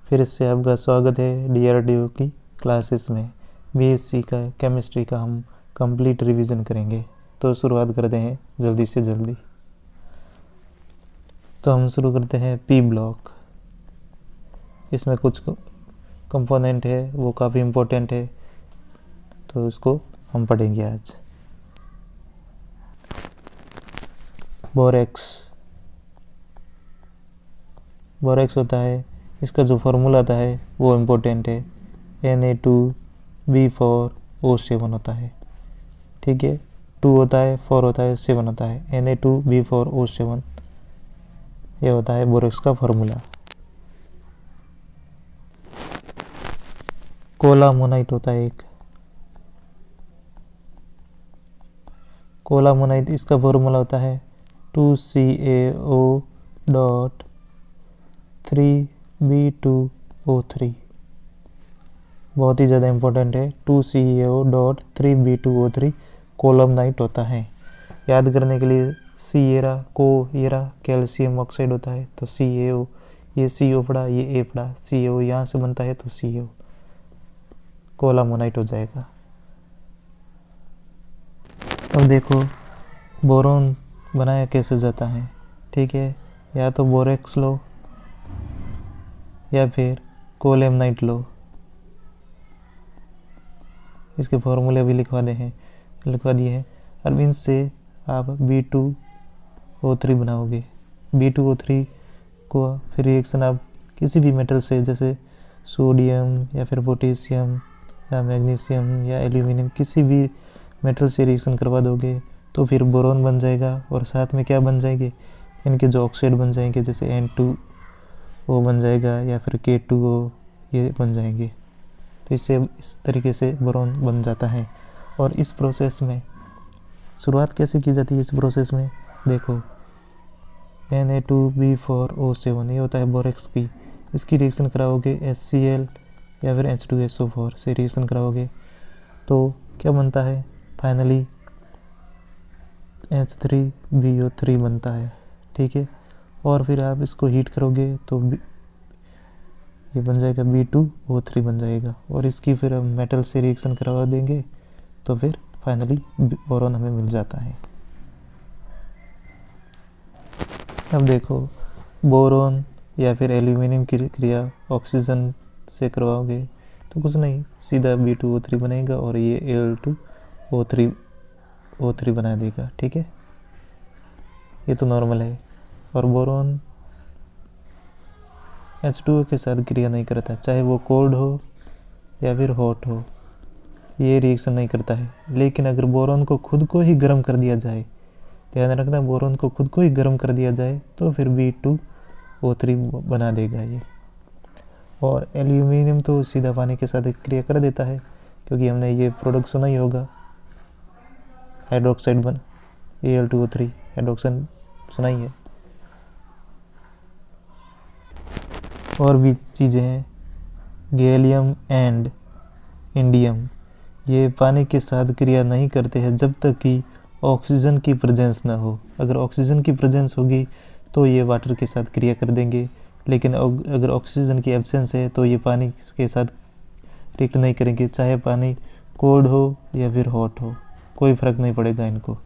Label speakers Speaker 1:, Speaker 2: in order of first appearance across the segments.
Speaker 1: फिर से आपका स्वागत है डीआरडीओ की क्लासेस में। बीएससी का केमिस्ट्री का हम कंप्लीट रिवीजन करेंगे, तो शुरुआत करते हैं जल्दी से जल्दी। तो हम शुरू करते हैं पी ब्लॉक। इसमें कुछ कंपोनेंट है वो काफ़ी इम्पोर्टेंट है, तो उसको हम पढ़ेंगे आज। बोरेक्स होता है, इसका जो फार्मूला आता है वो इम्पोर्टेंट है। Na2B4O7 होता है, ठीक है। 2 होता है, 4 होता है, 7 होता है। Na2B4O7 ये होता है बोरेक्स का फार्मूला। कोलामोनाइट होता है एक, कोलामोनाइट, इसका फार्मूला होता है 2CaO.3B2O3। बहुत ही ज़्यादा इम्पोर्टेंट है। 2CaO.3B2O3 कोलामनाइट होता है। याद करने के लिए सीएरा कैल्शियम ऑक्साइड होता है, तो CaO, ये CO पड़ा, ये A पड़ा, CaO यहाँ से बनता है, तो CO कोलामोनाइट हो जाएगा। अब देखो बोरोन बनाया कैसे जाता है, ठीक है। या तो बोरेक्स लो या फिर कोलेमनाइट लो। इसके फॉर्मूले भी लिखवा दिए हैं। अब इनसे आप B2O3 बनाओगे। B2O3 को फिर रिएक्शन आप किसी भी मेटल से, जैसे सोडियम या फिर पोटेशियम या मैग्नीशियम या एल्यूमिनियम, किसी भी मेटल से रिएक्शन करवा दोगे तो फिर बोरोन बन जाएगा। और साथ में क्या बन जाएंगे, इनके जो ऑक्साइड बन जाएंगे, जैसे N2O बन जाएगा या फिर K2O, ये बन जाएंगे। तो इससे इस तरीके से बोरोन बन जाता है। और इस प्रोसेस में शुरुआत कैसे की जाती है, इस प्रोसेस में देखो Na2B4O7 ये होता है बोरेक्स की। इसकी रिएक्शन कराओगे HCl या फिर H2SO4 से रिएक्शन कराओगे तो क्या बनता है, फाइनली H3BO3 बनता है, ठीक है। और फिर आप इसको हीट करोगे तो ये बन जाएगा B2O3 बन जाएगा। और इसकी फिर हम मेटल से रिएक्शन करवा देंगे तो फिर फाइनली बोरोन हमें मिल जाता है। अब देखो बोरोन या फिर एल्यूमिनियम की क्रिया ऑक्सीजन से करवाओगे तो कुछ नहीं, सीधा B2O3 बनेगा और ये Al2O3 बना देगा, ठीक है। ये तो नॉर्मल है। और बोरोन H2O के साथ क्रिया नहीं करता, चाहे वो कोल्ड हो या फिर हॉट हो, ये रिएक्शन नहीं करता है। लेकिन अगर बोरोन को खुद को ही गर्म कर दिया जाए, ध्यान रखना, बोरोन को खुद को ही गर्म कर दिया जाए तो फिर B2O3 बना देगा ये। और एल्यूमिनियम तो सीधा पानी के साथ क्रिया कर देता है, क्योंकि हमने ये प्रोडक्ट सुना ही होगा, हाइड्रोक्साइड बन Al2O3 हाइड्रोक्साइड सुना ही है। और भी चीज़ें हैं, गैलियम एंड इंडियम, ये पानी के साथ क्रिया नहीं करते हैं जब तक कि ऑक्सीजन की प्रेजेंस ना हो। अगर ऑक्सीजन की प्रेजेंस होगी तो ये वाटर के साथ क्रिया कर देंगे, लेकिन अगर ऑक्सीजन की एब्सेंस है तो ये पानी के साथ रिएक्ट नहीं करेंगे, चाहे पानी कोल्ड हो या फिर हॉट हो, कोई फ़र्क नहीं पड़ेगा इनको।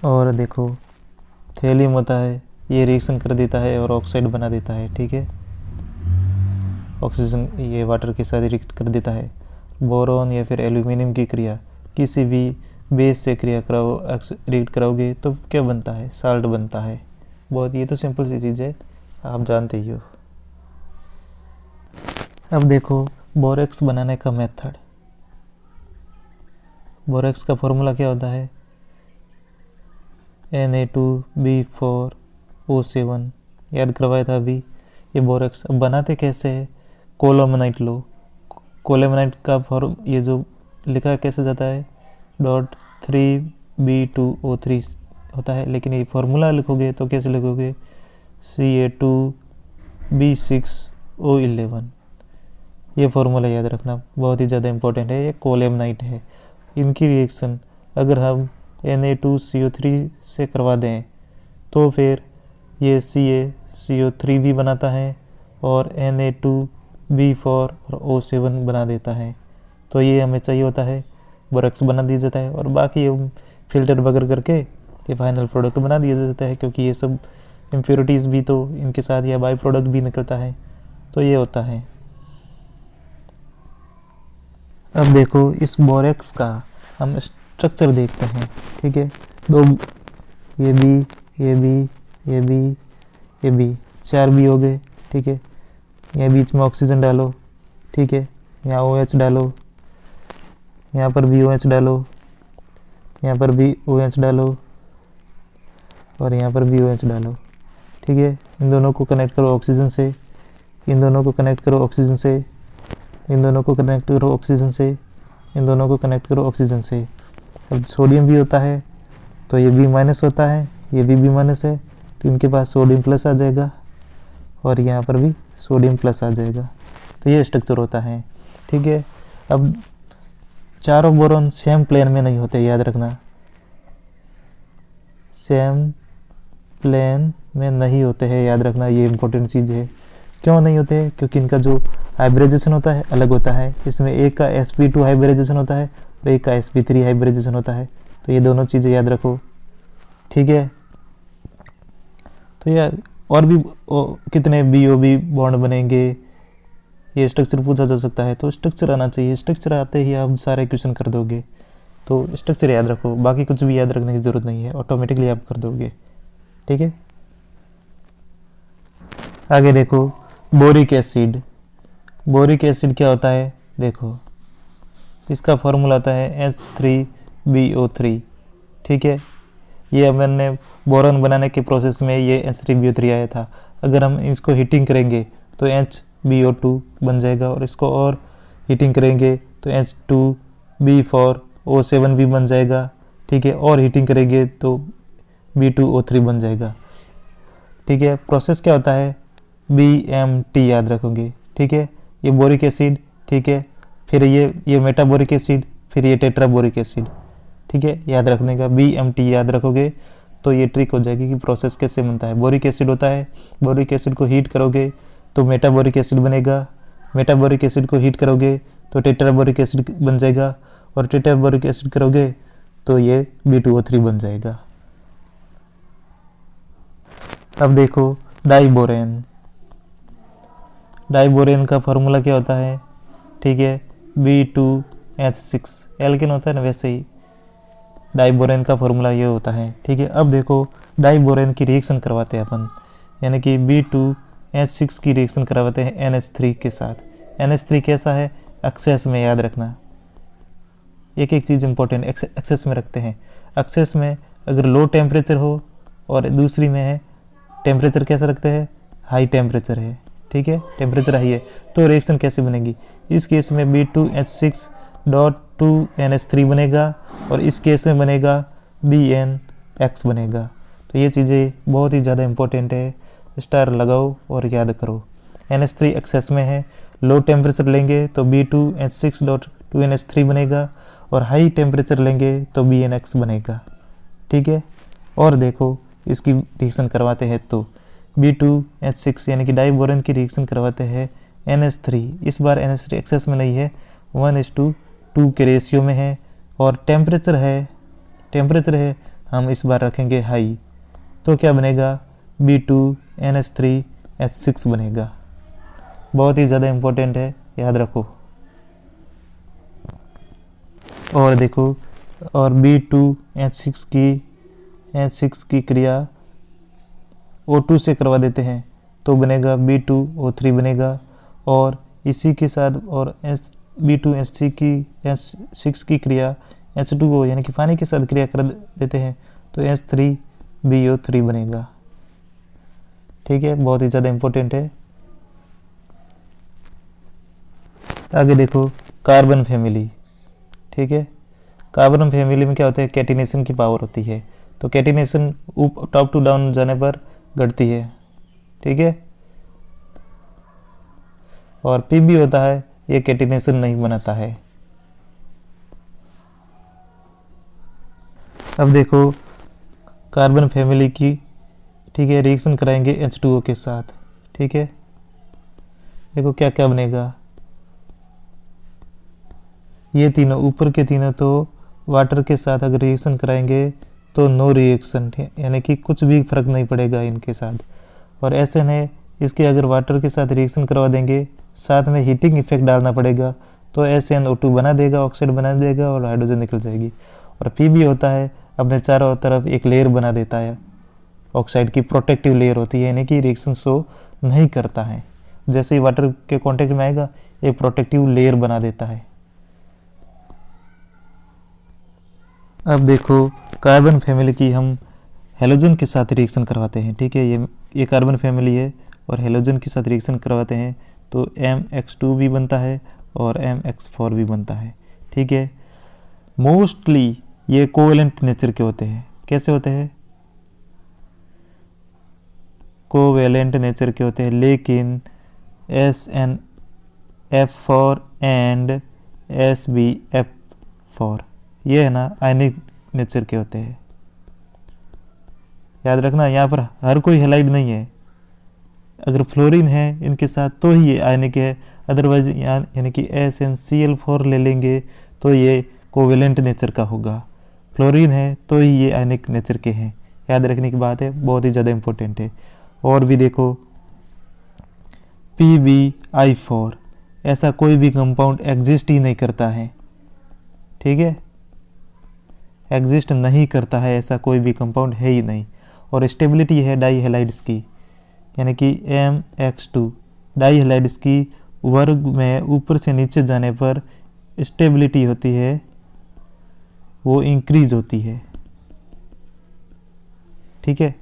Speaker 1: और देखो थैलियम होता है, ये रिएक्शन कर देता है और ऑक्साइड बना देता है, ठीक है। ऑक्सीजन ये वाटर के साथ रिएक्ट कर देता है। बोरोन या फिर एल्यूमिनियम की क्रिया किसी भी बेस से रिएक्ट कराओगे तो क्या बनता है, साल्ट बनता है। बहुत, ये तो सिंपल सी चीज़ है, आप जानते ही हो। अब देखो बोरेक्स बनाने का मेथड। बोरेक्स का फॉर्मूला क्या होता है, Na2B4O7 याद करवाया था अभी। ये बोरेक्स अब बनाते कैसे है, कोलामनाइट लो। कोलामनाइट का ये जो लिखा कैसे जाता है, .3B2O3 होता है, लेकिन ये फार्मूला लिखोगे तो कैसे लिखोगे, Ca2B6O11। ये फार्मूला याद रखना, बहुत ही ज़्यादा इम्पोर्टेंट है। ये कोलेमनाइट है। इनकी रिएक्शन अगर हम Na2CO3 से करवा दें तो फिर ये CaCO3 भी बनाता है और Na2B4 और O7 बना देता है। तो ये हमें चाहिए होता है, बोरेक्स बना दिया जाता है और बाकी हम फिल्टर वगैरह करके ये फाइनल प्रोडक्ट बना दिया जाता है, क्योंकि ये सब इम्प्योरिटीज़ भी तो इनके साथ या बाई प्रोडक्ट भी निकलता है। तो ये होता है। अब देखो इस बोरेक्स का हम स्ट्रक्चर देखते हैं। ठीक है, दो ये बी 4 बी हो गए। ठीक है, यहाँ बीच में ऑक्सीजन डालो। ठीक है, यहाँ OH डालो, यहाँ पर भी OH डालो, यहाँ पर भी OH डालो और यहाँ पर भी OH डालो। ठीक है, इन दोनों को कनेक्ट करो ऑक्सीजन से, इन दोनों को कनेक्ट करो ऑक्सीजन से, इन दोनों को कनेक्ट करो ऑक्सीजन से, इन दोनों को कनेक्ट करो ऑक्सीजन से। अब सोडियम भी होता है तो ये B- होता है, ये भी B- है, तो इनके पास सोडियम प्लस आ जाएगा और यहाँ पर भी सोडियम प्लस आ जाएगा। तो ये स्ट्रक्चर होता है। ठीक है, अब चारों बोरॉन सेम प्लेन में नहीं होते, याद रखना, सेम प्लेन में नहीं होते हैं, याद रखना, ये इंपॉर्टेंट चीज़ है। क्यों नहीं होते हैं? क्योंकि इनका जो हाइब्रिडाइजेशन होता है अलग होता है। इसमें एक का sp2 हाइब्रिडाइजेशन होता है और एक का sp3 हाइब्रिडाइजेशन होता है। तो ये दोनों चीज़ें याद रखो। ठीक है, तो यार और भी कितने BOB बॉन्ड बनेंगे, ये स्ट्रक्चर पूछा जा सकता है। तो स्ट्रक्चर आना चाहिए, स्ट्रक्चर आते ही आप सारे क्वेश्चन कर दोगे। तो स्ट्रक्चर याद रखो, बाकी कुछ भी याद रखने की ज़रूरत नहीं है, ऑटोमेटिकली आप कर दोगे। ठीक है, आगे देखो बोरिक एसिड। बोरिक एसिड क्या होता है? देखो इसका फॉर्मूला आता है H3BO3। ठीक है, ये मैंने बोरॉन बनाने के प्रोसेस में ये H3BO3 आया था। अगर हम इसको हीटिंग करेंगे तो HbO2 बन जाएगा और इसको और हीटिंग करेंगे तो H2B4O7 भी बन जाएगा। ठीक है, और हीटिंग करेंगे तो B2O3 बन जाएगा। ठीक है, प्रोसेस क्या होता है? BMT याद रखोगे। ठीक है, ये बोरिक एसिड, ठीक है, फिर ये मेटाबोरिक एसिड, फिर ये टेट्राबोरिक एसिड। ठीक है, याद रखने का BMT याद रखोगे तो ये ट्रिक हो जाएगी कि प्रोसेस कैसे बनता है। बोरिक एसिड होता है, बोरिक एसिड को हीट करोगे तो मेटाबोरिक एसिड बनेगा, मेटाबोरिक एसिड को हीट करोगे तो टेट्राबोरिक एसिड बन जाएगा और टेट्राबोरिक एसिड करोगे तो ये B2O3 बन जाएगा। अब देखो डाइबोरेन। डाइबोरेन का फॉर्मूला क्या होता है? ठीक है, B2H6 एल्केन होता है ना, वैसे ही डाइबोरेन का फॉर्मूला ये होता है। ठीक है, अब देखो डाइबोरेन की रिएक्शन करवाते हैं अपन, यानी कि B2H6 की रिएक्शन करवाते हैं NH3 के साथ। NH3 कैसा है? एक्सेस में, याद रखना, एक एक चीज़ इंपॉर्टेंट एक्सेस में रखते हैं। एक्सेस में अगर लो टेम्परेचर हो और दूसरी में है टेम्परेचर कैसा रखते हैं? हाई टेम्परेचर है। ठीक है, टेम्परेचर हाई है तो रिएक्शन कैसे बनेगी? इस केस में B2H6.2NH3 बनेगा और इस केस में बनेगा BNX बनेगा। तो ये चीज़ें बहुत ही ज़्यादा इंपॉर्टेंट है, स्टार लगाओ और याद करो। NH3 एक्सेस में है, लो टेम्परेचर लेंगे तो B2H6.2NH3 बनेगा और हाई टेम्परेचर लेंगे तो BNX बनेगा। ठीक है, और देखो इसकी रिएक्शन करवाते हैं तो B2H6 यानी कि डाइबोरेन की रिएक्शन करवाते हैं NH3। इस बार NH3 एक्सेस में नहीं है, 1:2 के रेशियो में है और टेम्परेचर है हम इस बार रखेंगे हाई। तो क्या बनेगा? B2NH3H6 बनेगा। बहुत ही ज़्यादा इम्पोर्टेंट है, याद रखो। और देखो, और B2H6 की क्रिया O2 से करवा देते हैं तो बनेगा B2O3 बनेगा। और इसी के साथ और B2H6 की क्रिया H2O यानी कि पानी के साथ क्रिया कर देते हैं तो H3BO3 बनेगा। ठीक है, बहुत ही ज़्यादा इम्पोर्टेंट है। आगे देखो कार्बन फैमिली। ठीक है, कार्बन फैमिली में क्या होता है? कैटिनेशन की पावर होती है, तो कैटिनेशन टॉप टू डाउन जाने पर घटती है। ठीक है, और Pb होता है, ये कैटिनेशन नहीं बनाता है। अब देखो कार्बन फैमिली की, ठीक है, रिएक्शन कराएंगे H2O के साथ। ठीक है, देखो क्या क्या बनेगा। ये तीनों ऊपर के तीनों तो वाटर के साथ अगर रिएक्शन कराएंगे तो नो रिएक्शन, यानी कि कुछ भी फर्क नहीं पड़ेगा इनके साथ। और SN है, इसके अगर वाटर के साथ रिएक्शन करवा देंगे, साथ में हीटिंग इफेक्ट डालना पड़ेगा, तो SnO2 बना देगा, ऑक्साइड बना देगा और हाइड्रोजन निकल जाएगी। और Pb होता है, अपने चारों तरफ एक लेयर बना देता है, ऑक्साइड की प्रोटेक्टिव लेयर होती है, यानी कि रिएक्शन शो नहीं करता है। जैसे ही वाटर के कांटेक्ट में आएगा, एक प्रोटेक्टिव लेयर बना देता है। अब देखो कार्बन फैमिली की हम हेलोजन के साथ रिएक्शन करवाते हैं। ठीक है, ये कार्बन फैमिली है और हेलोजन के साथ रिएक्शन करवाते हैं तो MX2 भी बनता है और MX4 भी बनता है। ठीक है, मोस्टली ये कोवेलेंट नेचर के होते हैं। कैसे होते हैं? कोवेलेंट नेचर के होते हैं, लेकिन SnF4 एंड SbF4 ये है ना आयनिक नेचर के होते हैं। याद रखना, यहाँ पर हर कोई हैलाइड नहीं है। अगर फ्लोरीन है इनके साथ तो ही ये आयनिक है, अदरवाइज यानी कि SnCl4 ले लेंगे तो ये कोवेलेंट नेचर का होगा। फ्लोरीन है तो ही ये आयनिक नेचर के हैं। याद रखने की बात है, बहुत ही ज़्यादा इंपॉर्टेंट है। और भी देखो PbI4, ऐसा कोई भी कंपाउंड एग्जिस्ट ही नहीं करता है। ठीक है, एग्जिस्ट नहीं करता है, ऐसा कोई भी कंपाउंड है ही नहीं। और स्टेबिलिटी है डाई हैलाइड्स की, यानी कि MX2 डाई हैलाइड्स की वर्ग में ऊपर से नीचे जाने पर स्टेबिलिटी होती है, वो इंक्रीज होती है। ठीक है,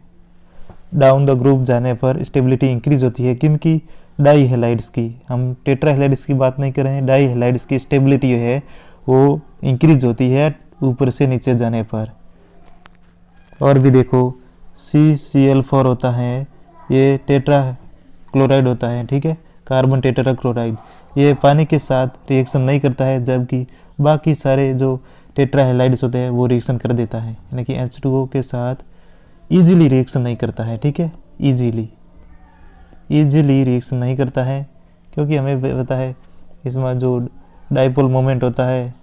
Speaker 1: डाउन द ग्रुप जाने पर स्टेबिलिटी इंक्रीज होती है। किनकी? डाई हैलाइड्स की। हम टेट्रा हैलाइड्स की बात नहीं कर रहे हैं, डाई हैलाइड्स की स्टेबिलिटी है वो इंक्रीज होती है ऊपर से नीचे जाने पर। और भी देखो CCl4 होता है, ये टेट्रा क्लोराइड होता है। ठीक है, कार्बन टेट्रा क्लोराइड, ये पानी के साथ रिएक्शन नहीं करता है, जबकि बाकी सारे जो टेट्रा हैलाइड्स होते हैं वो रिएक्शन कर देता है, यानी कि H2O के साथ इजीली रिएक्शन नहीं करता है। ठीक है, इजीली रिएक्शन नहीं करता है, क्योंकि हमें पता है इसमें जो डाइपोल मोमेंट होता है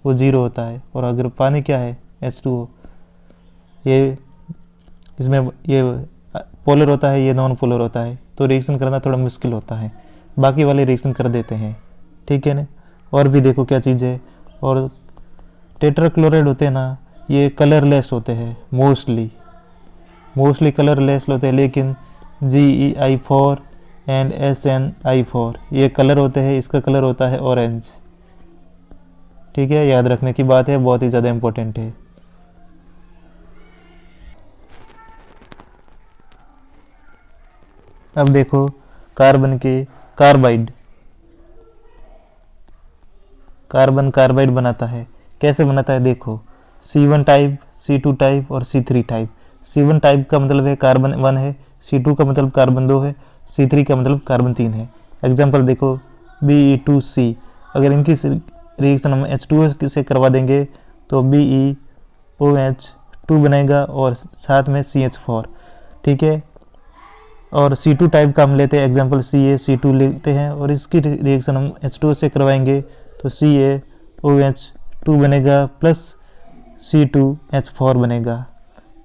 Speaker 1: वो 0 होता है। और अगर पानी क्या है H2O, ये इसमें ये पोलर होता है, ये नॉन पोलर होता है, तो रिएक्शन करना थोड़ा मुश्किल होता है। बाकी वाले रिएक्शन कर देते हैं। ठीक है ना। और भी देखो क्या चीज़ है, और टेट्रा क्लोराइड होते हैं ना, ये कलरलेस होते हैं, मोस्टली कलरलेस होते हैं, लेकिन GeI4 एंड SnI4 ये कलर होते हैं, इसका कलर होता है ऑरेंज। ठीक है, याद रखने की बात है, बहुत ही ज़्यादा इंपॉर्टेंट है। अब देखो कार्बन के कार्बन कार्बाइड बनाता है। कैसे बनाता है? देखो C1 टाइप, C2 टाइप और C3 टाइप। C1 टाइप का मतलब है कार्बन 1 है, C2 का मतलब कार्बन 2 है, C3 का मतलब कार्बन 3 है। एग्जाम्पल देखो BE2C, अगर इनकी रिएक्शन हम H2O से करवा देंगे तो BeOH2 बनेगा और साथ में CH4। ठीक है, और C2 टाइप का हम लेते हैं, एग्जाम्पल CaC2 लेते हैं, और इसकी रिएक्शन हम H2O से करवाएंगे तो CaOH2 बनेगा प्लस C2H4 बनेगा।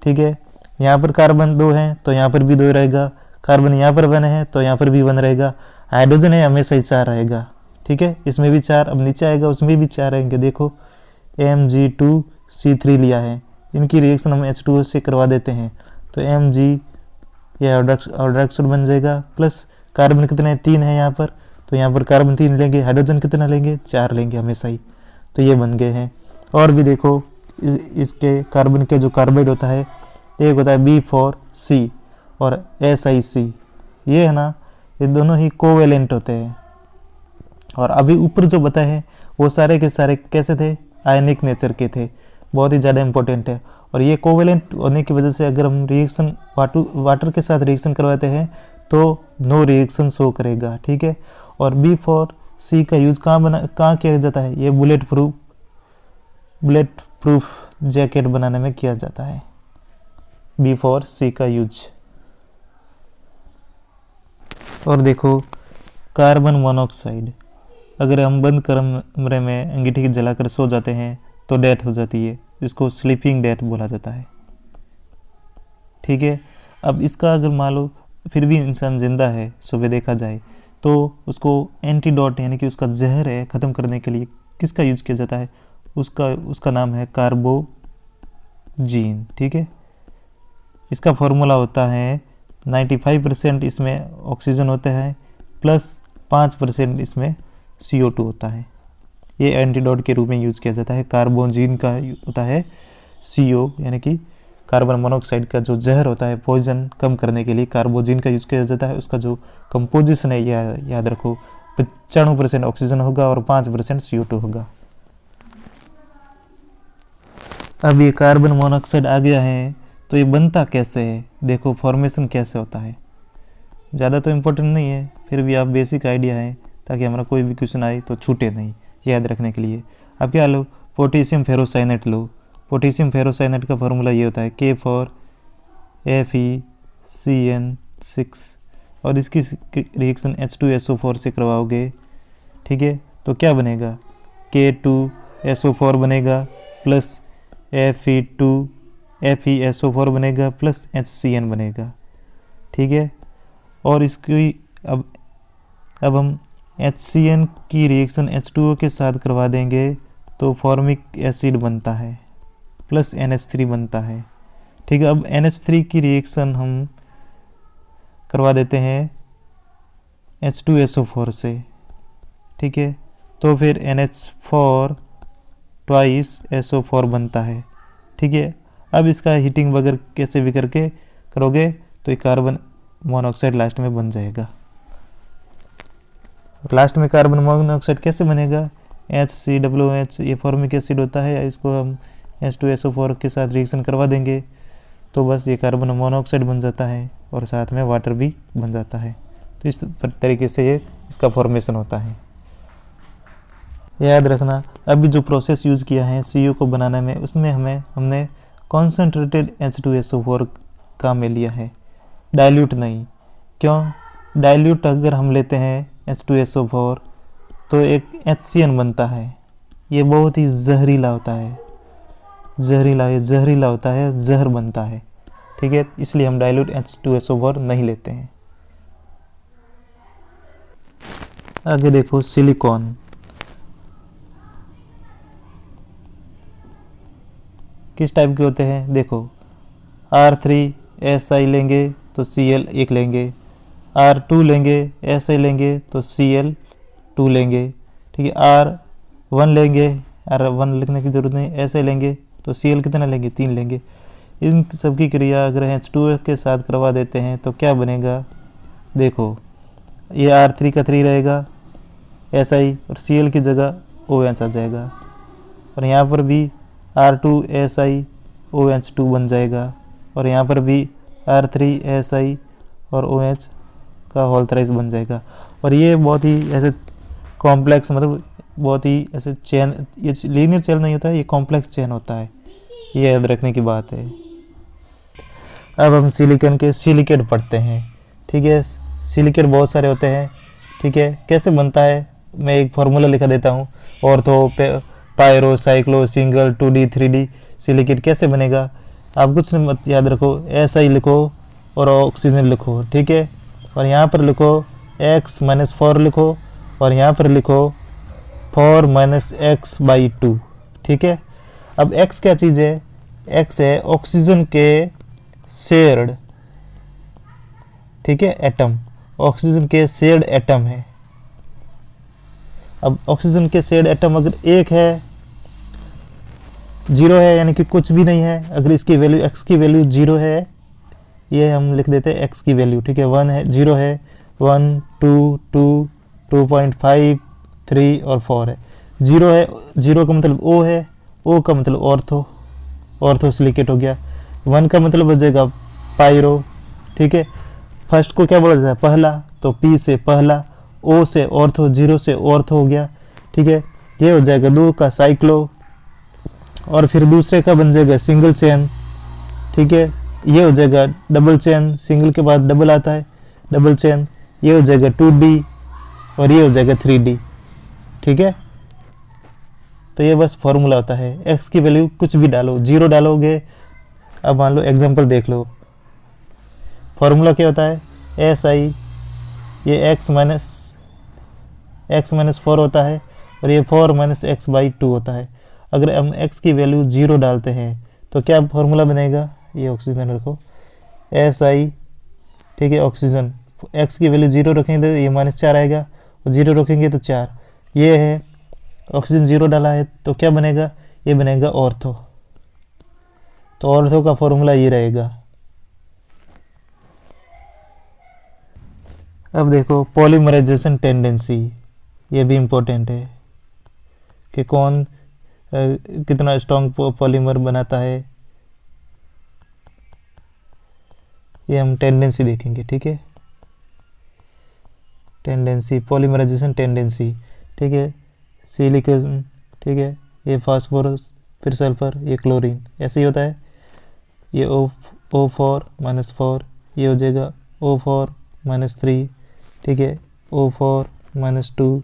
Speaker 1: ठीक है, यहाँ पर कार्बन 2 है तो यहाँ पर भी 2 रहेगा, कार्बन यहाँ पर 1 है तो यहाँ पर भी 1 रहेगा। हाइड्रोजन है हमेशा ही 4 रहेगा। ठीक है, इसमें भी 4, अब नीचे आएगा उसमें भी 4 रहेंगे। देखो Mg2C3 लिया है, इनकी रिएक्शन हम H2O से करवा देते हैं तो Mg ये हाइड्रोक्साइड बन जाएगा, प्लस कार्बन कितने 3 है यहाँ पर, तो यहाँ पर कार्बन 3 लेंगे, हाइड्रोजन कितना लेंगे 4 लेंगे हमेशा ही, तो ये बन गए हैं। और भी देखो इसके कार्बन के जो कार्बाइड होता है, एक होता है B4C और SiC, ये है ना, ये दोनों ही कोवेलेंट होते हैं। और अभी ऊपर जो बताए हैं वो सारे के सारे कैसे थे? आयनिक नेचर के थे, बहुत ही ज़्यादा इंपॉर्टेंट है। और ये कोवेलेंट होने की वजह से अगर हम रिएक्शन वाटर के साथ रिएक्शन करवाते हैं तो नो रिएक्शन शो करेगा। ठीक है, और B4C का यूज़ कहाँ किया जाता है? ये बुलेट प्रूफ जैकेट बनाने में किया जाता है। B4C का यूज। और देखो कार्बन मोनोऑक्साइड, अगर हम बंद कमरे में अंगीठी जलाकर सो जाते हैं तो डेथ हो जाती है, इसको स्लीपिंग डेथ बोला जाता है। ठीक है, अब इसका अगर मान लो फिर भी इंसान जिंदा है, सुबह देखा जाए तो उसको एंटीडोट यानी कि उसका जहर है ख़त्म करने के लिए किसका यूज किया जाता है, उसका नाम है कार्बोजीन। ठीक है, इसका फॉर्मूला होता है 95% इसमें ऑक्सीजन होता है प्लस 5% इसमें CO2 होता है। ये एंटीडोट के रूप में यूज़ किया जाता है। कार्बोजीन का होता है CO यानी कि कार्बन मोनोऑक्साइड का जो जहर होता है पॉइजन कम करने के लिए कार्बोजीन का यूज़ किया जाता है। उसका जो कंपोजिशन है याद रखो 95% ऑक्सीजन होगा और 5% CO2 होगा। अब ये कार्बन मोनोऑक्साइड आ गया है तो ये बनता कैसे है, देखो फॉर्मेशन कैसे होता है। ज़्यादा तो इम्पोर्टेंट नहीं है, फिर भी आप बेसिक आइडिया है ताकि हमारा कोई भी क्वेश्चन आए तो छूटे नहीं, याद रखने के लिए। अब क्या लो, पोटेशियम फेरोसाइनेट लो। पोटेशियम फेरोसाइनेट का फॉर्मूला ये होता है K4FeCN6 और इसकी रिएक्शन H2SO4 से करवाओगे। ठीक है, तो क्या बनेगा, K2SO4 बनेगा प्लस FeSO4 बनेगा प्लस HCN बनेगा। ठीक है, और इसकी अब हम HCN की रिएक्शन H2O के साथ करवा देंगे तो फॉर्मिक एसिड बनता है प्लस NH3 बनता है। ठीक है, अब NH3 की रिएक्शन हम करवा देते हैं H2SO4 से। ठीक है, तो फिर NH4 ट्वाइस SO4 बनता है। ठीक है, अब इसका हीटिंग वगैरह कैसे भी करके करोगे तो ये कार्बन मोनोऑक्साइड लास्ट में बन जाएगा। लास्ट में कार्बन मोनोऑक्साइड कैसे बनेगा, HCOOH ये फॉर्मिक एसिड होता है, इसको हम H2SO4 के साथ रिएक्शन करवा देंगे तो बस ये कार्बन मोनोऑक्साइड बन जाता है और साथ में वाटर भी बन जाता है। तो इस तरीके से ये इसका फॉर्मेशन होता है, याद रखना। अभी जो प्रोसेस यूज़ किया है CO को बनाने में, उसमें हमने कॉन्सेंट्रेटेड H2SO4 काम में लिया है, डाइल्यूट नहीं। क्यों, डाइल्यूट अगर हम लेते हैं H2SO4 तो एक HCN बनता है, ये बहुत ही जहरीला होता है, जहरीला होता है, जहर बनता है। ठीक है, इसलिए हम डाइल्यूट H2SO4 नहीं लेते हैं। आगे देखो सिलिकॉन, किस टाइप के होते हैं, देखो R3Si लेंगे तो Cl एक लेंगे, R2 लेंगे Si लेंगे तो Cl2 लेंगे। ठीक है, R1 लेंगे, R1 लिखने की जरूरत नहीं, Si लेंगे तो Cl कितना लेंगे, 3 लेंगे। इन सब की क्रिया अगर H2O के साथ करवा देते हैं तो क्या बनेगा, देखो ये R3 का 3 रहेगा Si और Cl की जगह OH आ जाएगा और यहाँ पर भी R2Si OH2 बन जाएगा और यहाँ पर भी R3Si और OH का होल थ्राइस बन जाएगा। और ये बहुत ही ऐसे कॉम्प्लेक्स, मतलब बहुत ही ऐसे चेन, ये लीनियर चेन नहीं होता है, ये कॉम्प्लेक्स चेन होता है, ये याद रखने की बात है। अब हम सिलिकॉन के सिलिकेट पढ़ते हैं। ठीक है, सिलिकेट बहुत सारे होते हैं। ठीक है, कैसे बनता है मैं एक फार्मूला लिखा देता हूँ, ortho pyro cyclo single 2D 3D silicate कैसे बनेगा, आप कुछ मत याद रखो, SI लिखो और ऑक्सीजन लिखो। ठीक है, और यहाँ पर लिखो X-4 लिखो और यहाँ पर लिखो 4 - X/2। ठीक है, अब X क्या चीज़ है, X है ऑक्सीजन के शेयर्ड, ठीक है, एटम, ऑक्सीजन के शेयर्ड एटम है। अब ऑक्सीजन के शेयर्ड एटम अगर एक है, 0 है यानी कि कुछ भी नहीं है, अगर इसकी वैल्यू x की वैल्यू 0 है, ये हम लिख देते हैं x की वैल्यू। ठीक है, 1 है, 0 है, 1 2 2 2.5 3 और 4 है। 0 है, 0 का मतलब O है, O का मतलब ऑर्थो सिलिकेट हो गया। 1 का मतलब हो जाएगा पायरो। ठीक है, फर्स्ट को क्या बोला जाता है, पहला, तो P से पहला, O से ऑर्थो, 0 से ऑर्थो हो गया। ठीक है, ये हो जाएगा 2 का साइक्लो और फिर दूसरे का बन जाएगा सिंगल चेन। ठीक है, ये हो जाएगा डबल चेन, सिंगल के बाद डबल आता है, डबल चेन, ये हो जाएगा 2D और ये हो जाएगा 3D। ठीक है, तो ये बस फॉर्मूला होता है। x की वैल्यू कुछ भी डालो, 0 डालोगे। अब मान लो एग्जांपल देख लो, फॉर्मूला क्या होता है, SI, ये x माइनस 4 होता है और ये 4 माइनस एक्स बाई 2 होता है। अगर हम x की वैल्यू 0 डालते हैं तो क्या फॉर्मूला बनेगा, ये ऑक्सीजन रखो, SI, ठीक है, ऑक्सीजन, x की वैल्यू 0 रखेंगे तो ये -4 आएगा और 0 रखेंगे तो 4, ये है ऑक्सीजन 0 डाला है तो क्या बनेगा, ये बनेगा ऑर्थो। तो ऑर्थो का फॉर्मूला ये रहेगा। अब देखो पॉलीमराइजेशन टेंडेंसी, ये भी इम्पोर्टेंट है कि कौन कितना स्ट्रॉन्ग पॉलीमर बनाता है, ये हम टेंडेंसी देखेंगे। ठीक है, टेंडेंसी, पॉलीमराइजेशन टेंडेंसी, ठीक है, सिलिकॉन, ठीक है, ये फास्फोरस, फिर सल्फर, ये क्लोरीन, ऐसे ही होता है। ये O4 -4, ये हो जाएगा O4 -3, ठीक है, O4 -2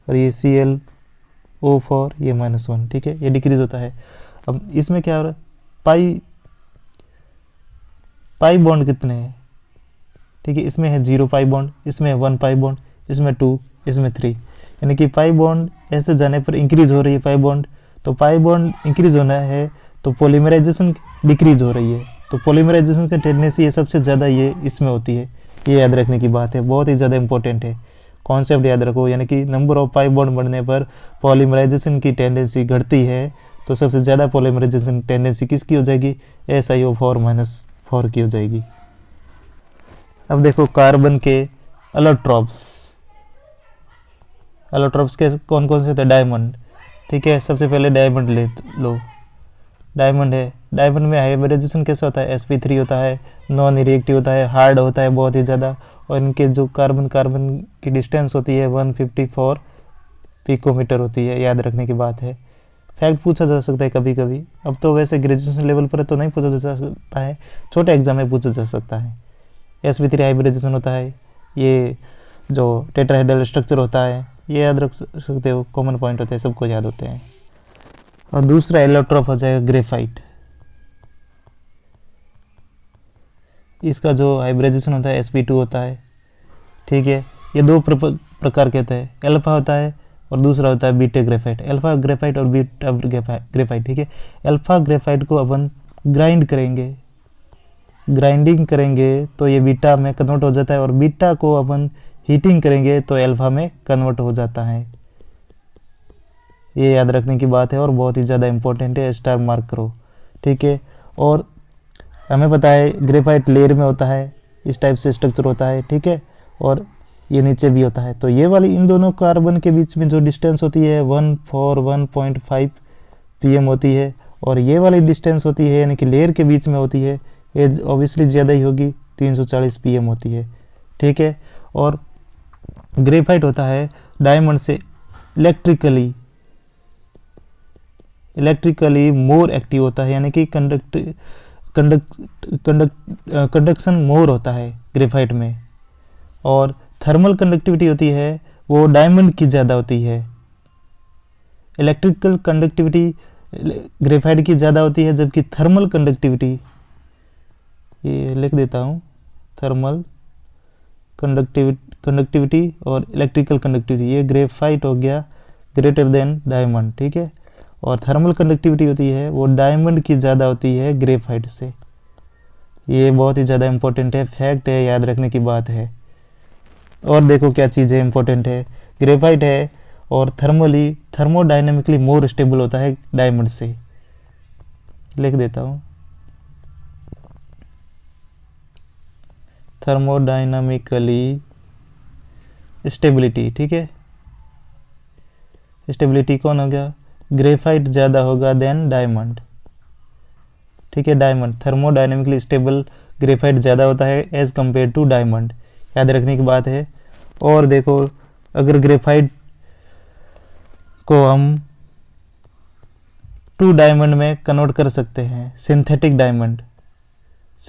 Speaker 1: और ये ClO4, ये -1, ठीक है, ये डिक्रीज होता है। अब इसमें क्या हो रहा है, पाई बॉन्ड कितने हैं, ठीक है, इसमें है 0 पाई बॉन्ड, इसमें है 1 पाई बॉन्ड, इसमें 2, इसमें 3, यानी कि पाई बॉन्ड ऐसे जाने पर इंक्रीज हो रही है पाई बॉन्ड। तो पाई बॉन्ड इंक्रीज होना है तो पॉलीमराइजेशन डिक्रीज हो रही है, तो पॉलीमराइजेशन का टेंडेंसी ये सबसे ज़्यादा ये इसमें होती है। ये याद रखने की बात है, बहुत ही ज़्यादा इंपॉर्टेंट है, कॉन्सेप्ट याद रखो, यानी कि नंबर ऑफ पाई बॉन्ड बढ़ने पर पॉलीमराइजेशन की टेंडेंसी घटती है, तो सबसे ज़्यादा पॉलीमराइजेशन टेंडेंसी किसकी हो जाएगी, SiO4 की हो जाएगी। अब देखो कार्बन के एलोट्रॉप्स के कौन कौन से होते हैं, डायमंड, ठीक है, सबसे पहले डायमंड ले लो, डायमंड है, डायमंड में हाइब्रिडाइजेशन कैसा होता है, sp3 होता है, नॉन रिएक्टिव होता है, हार्ड होता है बहुत ही ज़्यादा, और इनके जो कार्बन की डिस्टेंस होती है 154 पिकोमीटर होती है, याद रखने की बात है। फैक्ट पूछा जा सकता है कभी कभी, अब तो वैसे ग्रेजुएशन लेवल पर तो नहीं पूछा जा सकता है, छोटे एग्जाम में पूछा जा सकता है। sp3 हाइब्रिडाइजेशन होता है, ये जो टेट्राहेड्रल स्ट्रक्चर होता है, ये याद रख सकते हो, कॉमन पॉइंट होते हैं, सबको याद होते हैं। और दूसरा एलोट्रॉप हो जाएगा ग्रेफाइट, इसका जो हाइब्रिडाइजेशन होता है sp2 होता है, ठीक है, ये दो प्रकार के होते हैं, अल्फा होता है और दूसरा होता है बीटा ग्रेफाइट, अल्फा ग्रेफाइट और बीटा ग्रेफाइट, ठीक है। अल्फा ग्रेफाइट को अपन ग्राइंडिंग करेंगे तो ये बीटा में कन्वर्ट हो जाता है, और बीटा को अपन हीटिंग करेंगे तो अल्फा में कन्वर्ट हो जाता है। ये याद रखने की बात है और बहुत ही ज़्यादा इंपॉर्टेंट है, स्टार मार्क करो, ठीक है। और हमें पता है ग्रेफाइट लेयर में होता है, इस टाइप से स्ट्रक्चर होता है, ठीक है, और ये नीचे भी होता है। तो ये वाली इन दोनों कार्बन के बीच में जो डिस्टेंस होती है 141.5 pm होती है, और ये वाली डिस्टेंस होती है यानी कि लेयर के बीच में होती है, ये ऑब्वियसली ज़्यादा ही होगी, 340 pm होती है, ठीक है। और ग्रेफाइट होता है डायमंड से इलेक्ट्रिकली मोर एक्टिव होता है, यानी कि कंडक्शन मोर होता है ग्रेफाइट में, और थर्मल कंडक्टिविटी होती है वो डायमंड की ज़्यादा होती है। इलेक्ट्रिकल कंडक्टिविटी ग्रेफाइट की ज़्यादा होती है, जबकि थर्मल कंडक्टिविटी, ये लिख देता हूँ, थर्मल कंडक्टिविटी और इलेक्ट्रिकल कंडक्टिविटी, ये ग्रेफाइट हो गया ग्रेटर देन डायमंड, ठीक है। और थर्मल कंडक्टिविटी होती है वो डायमंड की ज़्यादा होती है ग्रेफाइट से। ये बहुत ही ज़्यादा इंपॉर्टेंट है, फैक्ट है, याद रखने की बात है। और देखो क्या चीज़ें इंपॉर्टेंट है, ग्रेफाइट है और थर्मोडाइनमिकली मोर स्टेबल होता है डायमंड से, लिख देता हूँ, थर्मोडाइनमिकली स्टेबिलिटी, ठीक है। स्टेबिलिटी कौन हो गया, ग्रेफाइट ज़्यादा होगा देन डायमंड, ठीक है। डायमंड थर्मोडाइनमिकली स्टेबल ग्रेफाइट ज़्यादा होता है एज़ कम्पेयर टू डायमंड, याद रखने की बात है। और देखो अगर ग्रेफाइट को हम 2 डायमंड में कन्वर्ट कर सकते हैं,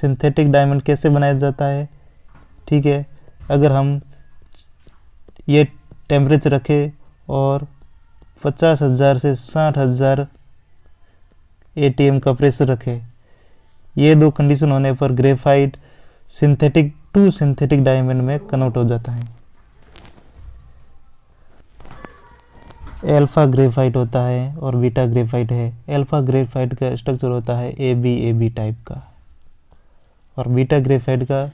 Speaker 1: सिंथेटिक डायमंड कैसे बनाया जाता है, ठीक है। अगर हम ये टेम्परेचर रखें और 50,000 से 60,000 ATM का प्रेशर रखें, ये दो कंडीशन होने पर graphite synthetic to synthetic diamond में कन्वर्ट हो जाता है। अल्फा ग्रेफाइट होता है और बीटा ग्रेफाइट है। अल्फा ग्रेफाइट का स्ट्रक्चर होता है AB टाइप का और बीटा ग्रेफाइट का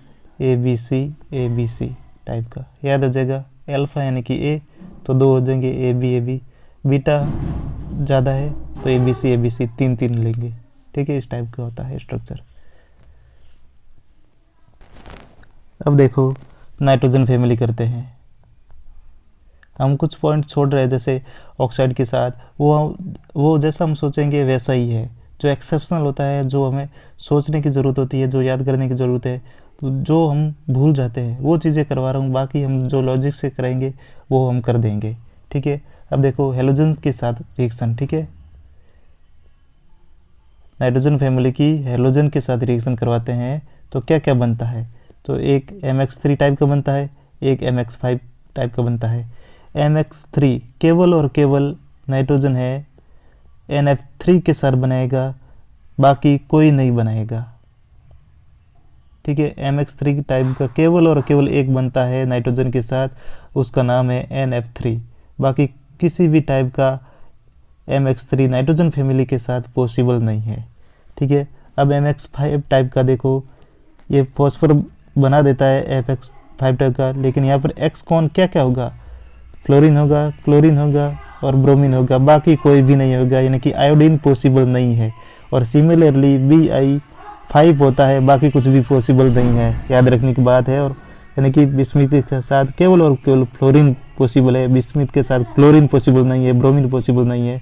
Speaker 1: ABC टाइप का। याद हो जाएगा, अल्फा यानी कि A तो 2 हो जाएंगे AB, बीटा ज़्यादा है तो ABC 3 लेंगे, ठीक है। इस टाइप का होता है स्ट्रक्चर। अब देखो नाइट्रोजन फैमिली करते हैं। हम कुछ पॉइंट छोड़ रहे हैं, जैसे ऑक्साइड के साथ वो जैसा हम सोचेंगे वैसा ही है। जो एक्सेप्शनल होता है, जो हमें सोचने की ज़रूरत होती है, जो याद करने की ज़रूरत है, तो जो हम भूल जाते हैं वो चीज़ें करवा रहा हूँ। बाकी हम जो लॉजिक से कराएंगे वो हम कर देंगे, ठीक है। अब देखो हेलोजन के साथ रिएक्शन, ठीक है। नाइट्रोजन फैमिली की हेलोजन के साथ रिएक्शन करवाते हैं तो क्या क्या बनता है, तो एक MX3 टाइप का बनता है, एक MX5 टाइप का बनता है। MX3 केवल और केवल नाइट्रोजन है NF3 के साथ बनाएगा, बाकी कोई नहीं बनाएगा, ठीक है। MX3 टाइप का केवल और केवल एक बनता है नाइट्रोजन के साथ, उसका नाम है NF3। बाकी किसी भी टाइप का MX3 नाइट्रोजन फैमिली के साथ पॉसिबल नहीं है, ठीक है। अब MX5 टाइप का देखो, ये फॉस्फर बना देता है FX5 टाइप का, लेकिन यहाँ पर X कौन क्या क्या होगा, फ्लोरीन होगा, क्लोरीन होगा और ब्रोमीन होगा, बाकी कोई भी नहीं होगा, यानी कि आयोडीन पॉसिबल नहीं है। और सिमिलरली Bi5 होता है, बाकी कुछ भी पॉसिबल नहीं है, याद रखने की बात है। और यानी कि बिस्मिथ के साथ केवल और केवल फ्लोरीन पॉसिबल है, बिस्मिथ के साथ क्लोरीन पॉसिबल नहीं है, ब्रोमीन पॉसिबल नहीं है।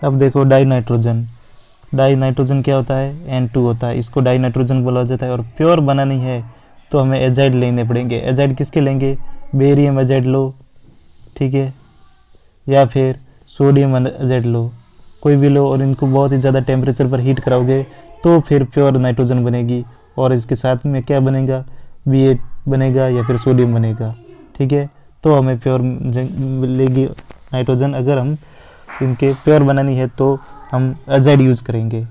Speaker 1: अब देखो डाई नाइट्रोजन क्या होता है, N2 होता है, इसको डाई नाइट्रोजन बोला जाता है। और प्योर बनानी है तो हमें एजाइड लेने पड़ेंगे। एजाइड किसके लेंगे, बेरियम एजाइड लो, ठीक है, या फिर सोडियम एजाइड लो, कोई भी लो, और इनको बहुत ही ज़्यादा टेम्परेचर पर हीट कराओगे तो फिर प्योर नाइट्रोजन बनेगी। और इसके साथ में क्या बनेगा, B8 बनेगा या फिर सोडियम बनेगा, ठीक है। तो हमें प्योर मिलेगी नाइट्रोजन। अगर हम इनके प्योर बनानी है तो हम एजाइड यूज़ करेंगे।